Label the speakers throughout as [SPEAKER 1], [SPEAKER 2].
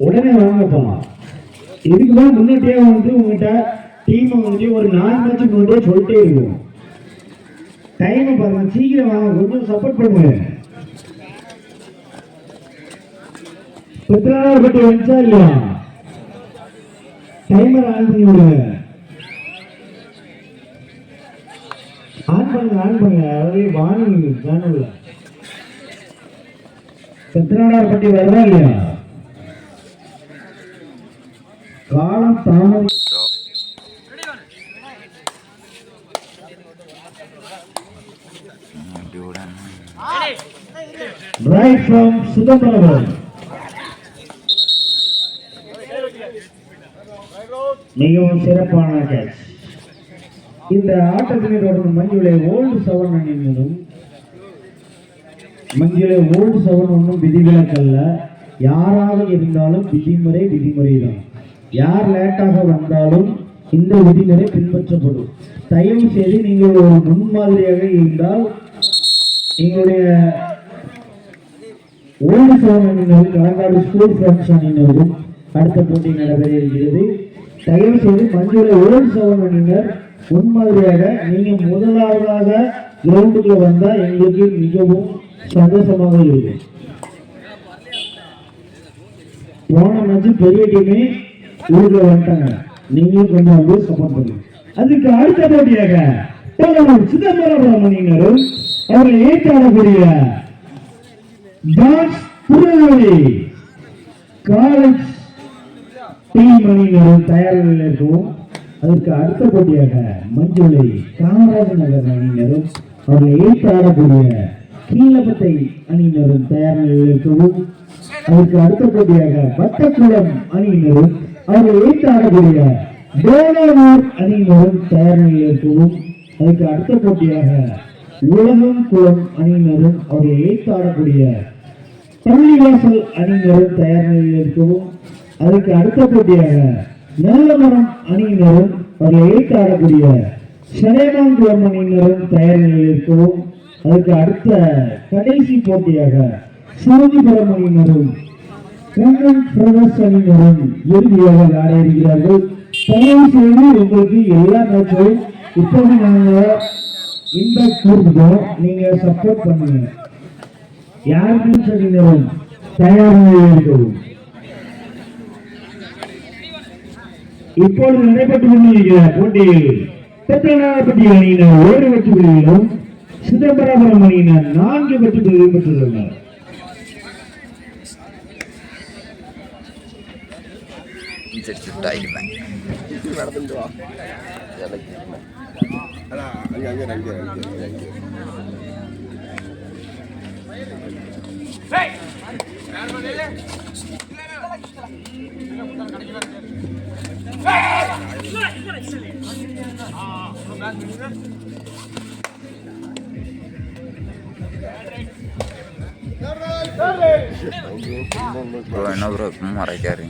[SPEAKER 1] உடனே வாங்கப்பா. இதுக்குதான் முன்னாடியே வந்து உங்ககிட்ட டீம் வந்து ஒரு 4 மேட்ச் முன்னாடியே சொல்லிட்டே இருக்கும். டைம் பாருங்க, சீக்கிரம் வாங்க, கொஞ்சம் சப்போர்ட் பண்ணுங்க. பத்தி வந்துச்சா இல்லையா? டைமர் ஆன் பண்ணி விடுங்க. ஆன் பண்ணுங்க. அதாவது வார்னிங் சேனல்ல பெத்ரானார் பட்டி வருதா இல்லையா? காலம் தாமரை ரைட் ஃப்ரம் சிதம்பரம். மிகவும் சிறப்பான கேட்ச். இந்த ஆட்டத்தினை தொடர்ந்து மஞ்சுளை ஓல்டு 7 அணியினரும் மஞ்சுளை ஓல்டு 7 ஒன்றும் விதிவிலக்கல்ல. யாராக இருந்தாலும் விதிமுறை தான். யார் லேட்டாக வந்தாலும் இந்த விதிமுறை பின்பற்றப்படும். தயவு செய்து நீங்கள் ஒரு முன்மாதிரியாக இருந்தால் எங்களுடைய ஓல்டு 7 அணியினரும் களங்காடு ஸ்கூல் ஃப்ரெண்ட்ஸ் அணியினரும் அடுத்த போட்டி நடைபெற இருக்கிறது. தயவு செய்து மஞ்சுளை ஓல்டு 7 அணியினர் முன்மாதிரியாக நீங்க முதலாவதாக கிரவுண்டுக்குள்ள வந்தா எங்களுக்கு மிகவும் சந்தோஷமாக இருக்கும். போன மேட்ச் பெரிய டீமே ஊருக்குள்ள வந்துட்டாங்க, நீங்களும் கொஞ்சம் வந்து சப்போர்ட் பண்ணுங்க. அதுக்கு அடுத்த போட்டியாக சிதம்பரம் அணியினரும் அவர்களை ஏற்றாடக்கூடிய காலேஜ் டீம் அணியினரும் தயார் நிலையில் இருக்கவும். அதற்கு அடுத்த போட்டியாக மஞ்சுளை காமராஜர் நகர் அணியினரும் அவர்களை ஏற்று ஆடக்கூடிய கீழப்பத்தை அணியினரும் தயார் நிலையில் இருக்கவும். அதற்கு அடுத்த போட்டியாக வட்டக்குளம் அணியினரும் அவர்களை ஏற்று ஆடக்கூடிய டோனாவூர் அணியினரும் தயார் நிலையில் இருக்கவும். அதற்கு அடுத்த போட்டியாக உலகம் குளம் அணியினரும் அவர்களை ஏற்று ஆடக்கூடிய பள்ளிவாசல் அணியினரும் தயார் நிலையில் இருக்கவும். அதற்கு அடுத்த போட்டியாக நல்லமரம் அணியினரும் அவர்களை ஏற்று ஆடக்கூடிய சடையமாங்குளம் அணியினரும் தயார் நிலையில் இருக்கவும். அதற்கு அடுத்த கடைசி போட்டியாக சிவதிபுரம் அணியினரும் கண்ணன் பிரதர்ஸ் அணியினரும் இறுதியாக ஆட இருக்கிறார்கள். தயவு செய்து உங்களுக்கு எல்லா மேட்சும் இப்போது நாங்கள் இந்த கூறுகிறோம், நீங்க சப்போர்ட் பண்ணுங்க. யாருக்கும் அணியினரும் தயார் நிலையில் இருக்கவும். இப்பொழுது நடைபெற்றுக் கொண்டிருக்கிற போட்டியில் பெத்ரானார்பட்டி அணியினர் 1 வெற்றி புள்ளியிலும் சிதம்பரம் அணியினர் 4 வெற்றி புள்ளிகளும் பெற்றுள்ளனர்.
[SPEAKER 2] Bro, no bro, marah cari.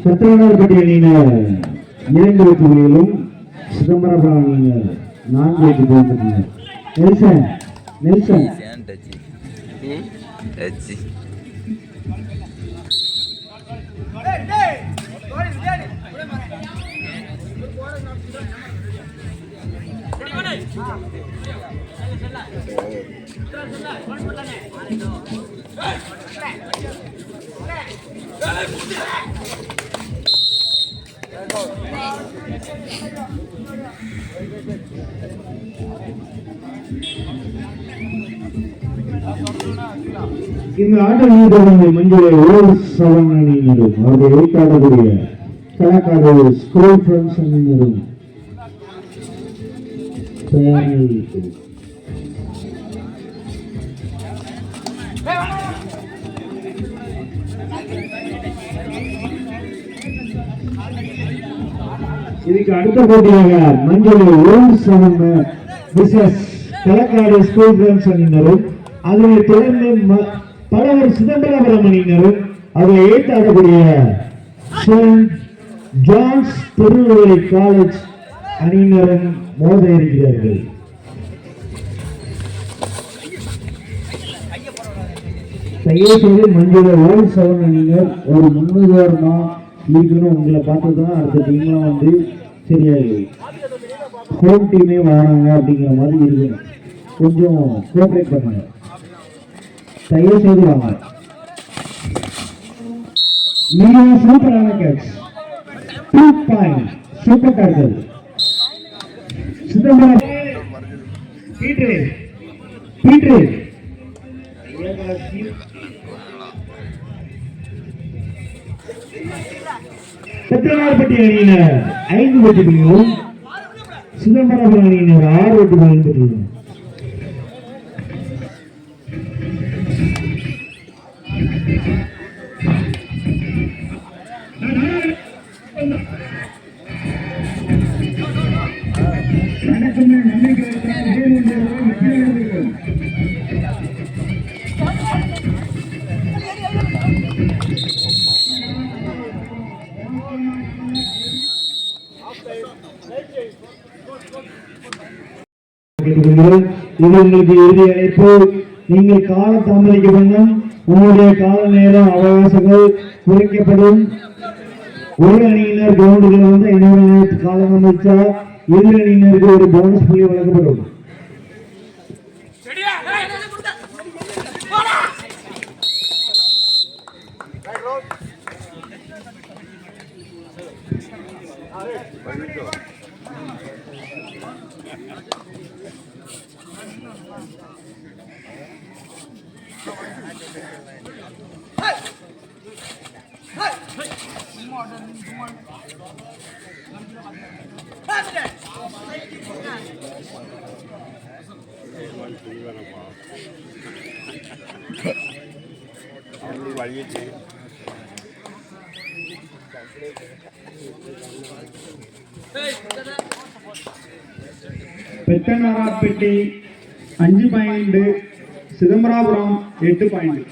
[SPEAKER 1] பெத்ரானார்பட்டி அணியினர் 2 வெற்றி புள்ளிகளும் சிதம்பரம் அணியினர் 4 வெற்றி புள்ளிகளும். நெல்சன் இந்த ஆட்டத்தில் மஞ்சுளை ஓல்டு 7 அணியினரும் அவர்கள் ஏற்காடக்கூடிய களக்காடு ஸ்கூல் ஃப்ரெண்ட்ஸ் அணியினரும் தயாரில் இதுக்கு அடுத்த போட்டியாக மஞ்சள் களக்காடு ஸ்கூல் ஃப்ரெண்ட்ஸ் அணியினரும் அதனை தொடர்ந்து பலவர் சிதம்பரம் அணியினரும் அவரை ஏற்று ஆடக்கூடிய செயின்ட் ஜான்ஸ் திருநெல்வேலி காலேஜ் அணியினரும் மோத இருக்கிறார்கள். தயவுசெய்து மஞ்சள் ஓல்ட் செவன் அணியினர் ஒரு முன்னுதாரணமா இருக்கணும். உங்களை பார்த்துதான் அடுத்த டீம்லாம் வந்து சரியா ஹோம் டீமே வராங்க அப்படிங்கிற மாதிரி இருக்கணும். கொஞ்சம் கோஆப்ரேட் பண்ணுங்க, தயவு செய்து வாங்க. நீங்க சூப்பரான catch, 2 point, super tackle. Chidambaram Peter Chathiranarpatti அணியினர் 5 வெற்றிகளும் சிதம்பரம் அணியினர் 6 வெற்றிகளும் பெற்றுள்ளனர். இது உங்களுக்கு இறுதி அழைப்பு. நீங்கள் கால தாமதிக்கப்படும், உங்களுடைய கால நேரம் அவகாசங்கள் குறைக்கப்படும். ஒரு அணியினர் கிரவுண்டுகள் வந்து இன்னொரு காலம் அமைச்சா எதிர் அணியினருக்கு ஒரு போனஸ் புள்ளி வழங்கப்படும். Pethanarapatti 5 point, Chidambarapuram 8 point.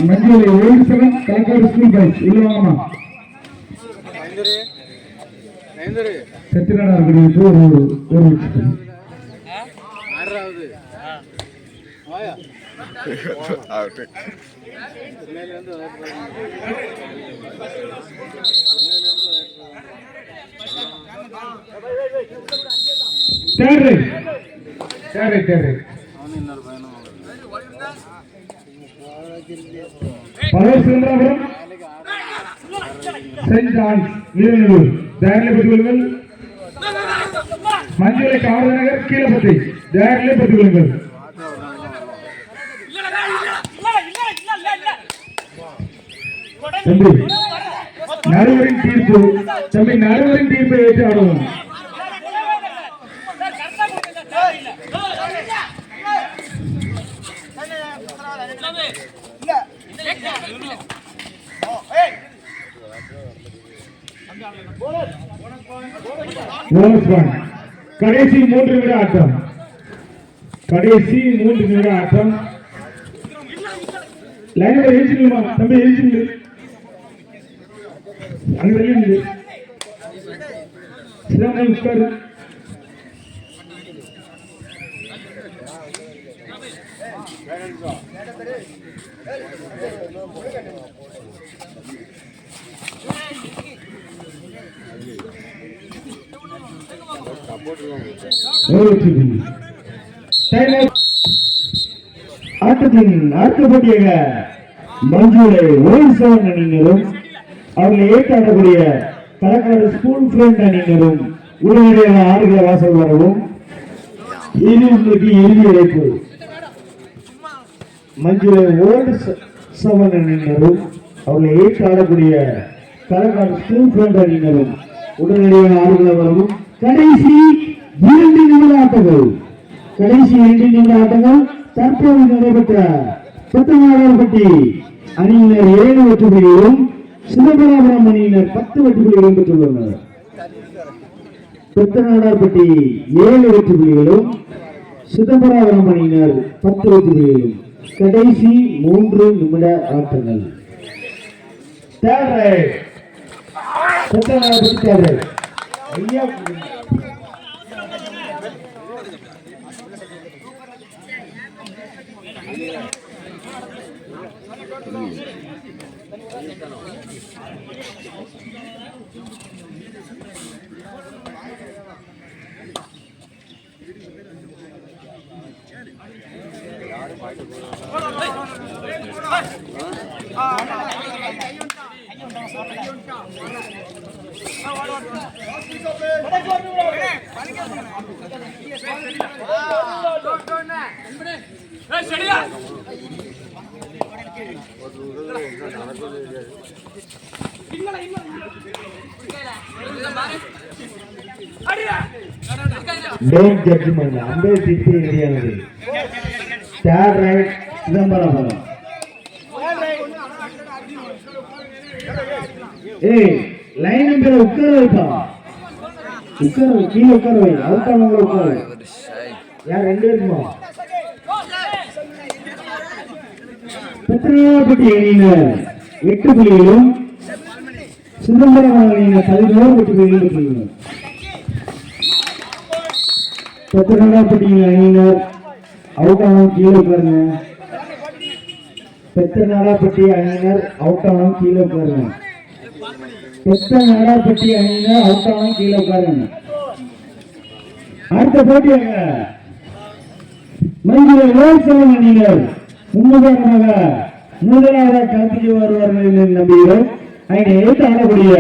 [SPEAKER 1] மஞ்சள் old seven Kalakkad school boys இல்லவாமா சத்திரனார் ஒரு பலர் செயின்ட் ஜான்ஸ் வீரநல்லூர் தயாரிலே பெற்றுக்கொள்ளுங்கள். மஞ்சளை காமராஜர் கீழப்பட்டி தயாரிலே பெற்றுக்கொள்ளுங்கள். தம்பி நடுவரின் தீர்ப்பு, தம்பி நடுவரின் தீர்ப்பை ஏற்று ஆடுவோம். கடைசி 3 நிமிட ஆட்டம், கடைசி 3 நிமிட ஆட்டம். லைன்ல எழுச்சிங்களா தம்பி, எழுச்சிங்க அங்க வெளியே சிதம்பரம் உட்காரு. ஆட்டத்தின் அடுத்த போட்டியாக மஞ்சூரை ஓய்சவன் அணியினரும் அவர்களை ஏற்றாடக்கூடிய களக்காடு ஸ்கூல் ஃப்ரெண்ட் அணியினரும் உடனடியாக ஆறுகள வாசல் வரவும். இது உங்களுக்கு இறுதி அழைப்பு. மஞ்சூரை ஓல்டு செவன் அணியினரும் அவர்களை ஏற்றாடக்கூடிய களக்காடு ஸ்கூல் ஃப்ரெண்ட் அணியினரும் உடனடியாக ஆறுகள வரவும். கடைசி 2 நிமிட ஆட்டங்கள். கடைசி 2 நிமிட ஆட்டங்கள் தற்போது நடைபெற்ற பத்தநாடார்பட்டி அணியினர் 7 வெற்றி புள்ளிகளும் சிதம்பராபுரம் அணியினர் 10 வெற்றி புள்ளிகளும் பெற்றுள்ளனர். பத்தநாடார்பட்டி 7 வெற்றி புள்ளிகளும் சிதம்பராபுரம் அணியினர் 10 வெற்றி புள்ளிகளும். கடைசி 3 நிமிட ஆட்டங்கள். பத்தநாடார்பட்டி ஐயா Don't judgment. Umpire தீர்ப்பு இறுதியானது. Third right Chidambarapuram. Line number உட்கார வைப்பா. உட்கார கீழே உட்கார வை. அவுட் ஆனவங்க உட்கார. யார் 2 பேருமா? பத்திரநாடார்பட்டி அணியினர் 8 புள்ளிகளும் சிதம்பரம் அணியினர் 11 வெற்றி புள்ளிகளும் பெற்றுள்ளனர். பத்திரநாடார்பட்டி அணியினர் அவுட் ஆனவங்க கீழே உட்காருங்க. பத்திரநாடார்பட்டி அணியினர் அவுட் ஆனவங்க கீழே உட்காருங்க. பத்திரநாடார்பட்டி அணியினர் அவுட் ஆனவங்க கீழே உட்காருங்க. அடுத்த போட்டியாக மஞ்சள் ஓய்சவன் அணியினர் முன்னுதாரணமாக முதலாவதாக களத்துக்கு வருவார்கள் என்று நம்புகிறோம். அதனை எடுத்து ஆடக்கூடிய